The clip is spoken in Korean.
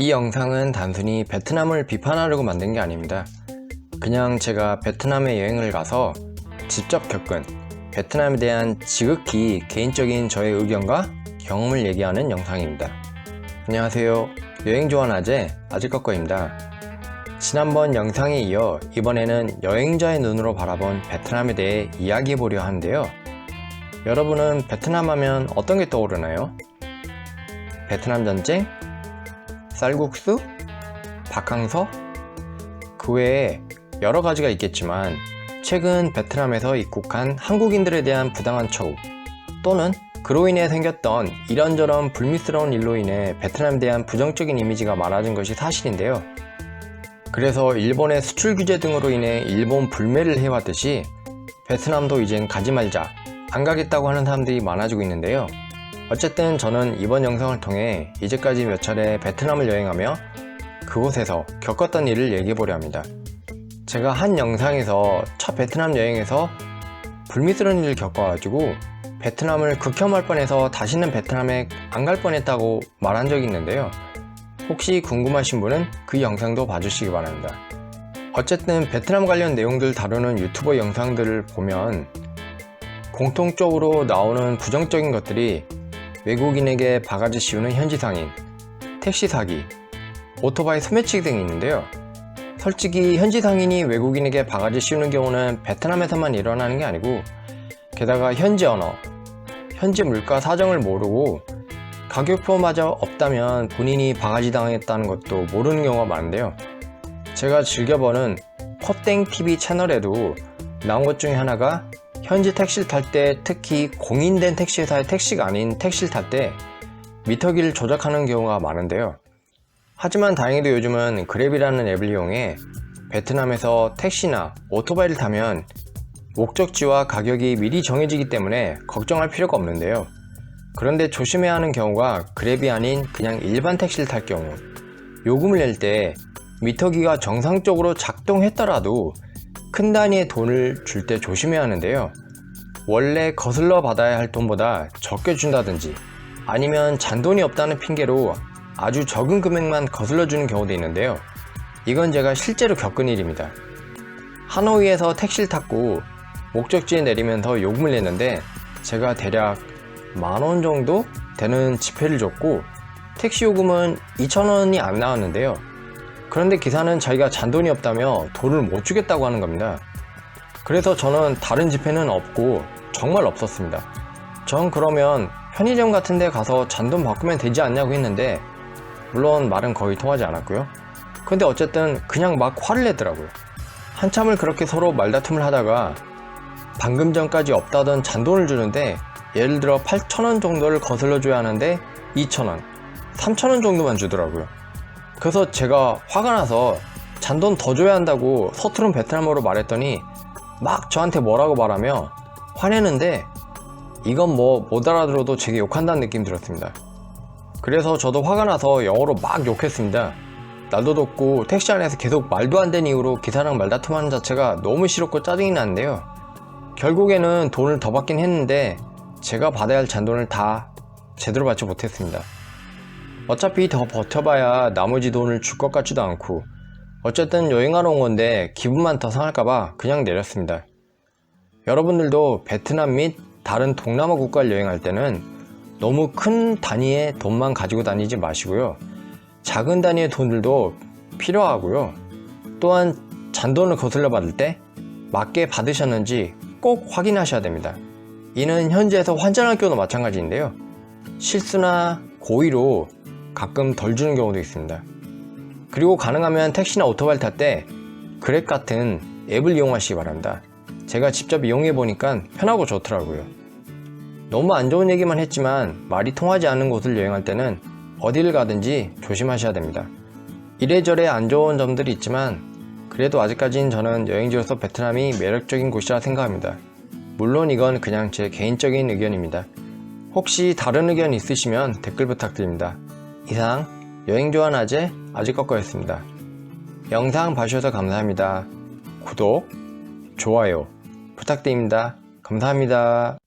이 영상은 단순히 베트남을 비판하려고 만든 게 아닙니다. 그냥 제가 베트남에 여행을 가서 직접 겪은 베트남에 대한 지극히 개인적인 저의 의견과 경험을 얘기하는 영상입니다. 안녕하세요. 여행 좋아하는 아재꺼꺼입니다. 지난번 영상에 이어 이번에는 여행자의 눈으로 바라본 베트남에 대해 이야기해보려 하는데요. 여러분은 베트남 하면 어떤 게 떠오르나요? 베트남 전쟁? 쌀국수? 바캉서? 그 외에 여러 가지가 있겠지만 최근 베트남에서 입국한 한국인들에 대한 부당한 처우 또는 그로 인해 생겼던 이런저런 불미스러운 일로 인해 베트남에 대한 부정적인 이미지가 많아진 것이 사실인데요. 그래서 일본의 수출 규제 등으로 인해 일본 불매를 해왔듯이 베트남도 이젠 가지 말자, 안 가겠다고 하는 사람들이 많아지고 있는데요. 어쨌든 저는 이번 영상을 통해 이제까지 몇 차례 베트남을 여행하며 그곳에서 겪었던 일을 얘기해보려 합니다. 제가 한 영상에서 첫 베트남 여행에서 불미스러운 일을 겪어가지고 베트남을 극혐할 뻔해서 다시는 베트남에 안 갈 뻔했다고 말한 적이 있는데요. 혹시 궁금하신 분은 그 영상도 봐주시기 바랍니다. 어쨌든 베트남 관련 내용들 다루는 유튜버 영상들을 보면 공통적으로 나오는 부정적인 것들이 외국인에게 바가지 씌우는 현지 상인, 택시 사기, 오토바이 소매치기 등이 있는데요. 솔직히 현지 상인이 외국인에게 바가지 씌우는 경우는 베트남에서만 일어나는 게 아니고 게다가 현지 언어, 현지 물가 사정을 모르고 가격표마저 없다면 본인이 바가지 당했다는 것도 모르는 경우가 많은데요. 제가 즐겨보는 콧땡TV 채널에도 나온 것 중에 하나가 현지 택시를 탈 때, 특히 공인된 택시회사의 택시가 아닌 택시를 탈 때 미터기를 조작하는 경우가 많은데요. 하지만 다행히도 요즘은 그랩이라는 앱을 이용해 베트남에서 택시나 오토바이를 타면 목적지와 가격이 미리 정해지기 때문에 걱정할 필요가 없는데요. 그런데 조심해야 하는 경우가 그랩이 아닌 그냥 일반 택시를 탈 경우, 요금을 낼 때 미터기가 정상적으로 작동했더라도 큰 단위의 돈을 줄 때 조심해야 하는데요. 원래 거슬러 받아야 할 돈보다 적게 준다든지 아니면 잔돈이 없다는 핑계로 아주 적은 금액만 거슬러 주는 경우도 있는데요. 이건 제가 실제로 겪은 일입니다. 하노이에서 택시를 탔고 목적지에 내리면서 요금을 냈는데 제가 대략 10,000원 정도 되는 지폐를 줬고 택시 요금은 2,000원이 안 나왔는데요. 그런데 기사는 자기가 잔돈이 없다며 돈을 못 주겠다고 하는 겁니다. 그래서 저는 다른 지폐는 없고 정말 없었습니다. 전 그러면 편의점 같은 데 가서 잔돈 바꾸면 되지 않냐고 했는데 물론 말은 거의 통하지 않았고요. 근데 어쨌든 그냥 막 화를 내더라고요. 한참을 그렇게 서로 말다툼을 하다가 방금 전까지 없다던 잔돈을 주는데 예를 들어 8,000원 정도를 거슬러 줘야 하는데 2,000원, 3,000원 정도만 주더라고요. 그래서 제가 화가 나서 잔돈 더 줘야 한다고 서투른 베트남어로 말했더니 막 저한테 뭐라고 말하며 화내는데 이건 뭐 못 알아들어도 제게 욕한다는 느낌이 들었습니다. 그래서 저도 화가 나서 영어로 막 욕했습니다. 날도 덥고 택시 안에서 계속 말도 안 되는 이유로 기사랑 말다툼하는 자체가 너무 싫었고 짜증이 나는데요. 결국에는 돈을 더 받긴 했는데 제가 받아야 할 잔돈을 다 제대로 받지 못했습니다. 어차피 더 버텨봐야 나머지 돈을 줄 것 같지도 않고 어쨌든 여행하러 온 건데 기분만 더 상할까봐 그냥 내렸습니다. 여러분들도 베트남 및 다른 동남아 국가를 여행할 때는 너무 큰 단위의 돈만 가지고 다니지 마시고요. 작은 단위의 돈들도 필요하고요. 또한 잔돈을 거슬러 받을 때 맞게 받으셨는지 꼭 확인하셔야 됩니다. 이는 현지에서 환전학교도 마찬가지인데요. 실수나 고의로 가끔 덜 주는 경우도 있습니다. 그리고 가능하면 택시나 오토바이를 탈 때 그랩 같은 앱을 이용하시기 바랍니다. 제가 직접 이용해 보니까 편하고 좋더라고요. 너무 안 좋은 얘기만 했지만 말이 통하지 않는 곳을 여행할 때는 어디를 가든지 조심하셔야 됩니다. 이래저래 안 좋은 점들이 있지만 그래도 아직까진 저는 여행지로서 베트남이 매력적인 곳이라 생각합니다. 물론 이건 그냥 제 개인적인 의견입니다. 혹시 다른 의견 있으시면 댓글 부탁드립니다. 이상 여행 좋아하는 아재꺼꺼였습니다. 영상 봐주셔서 감사합니다. 구독, 좋아요 부탁드립니다. 감사합니다.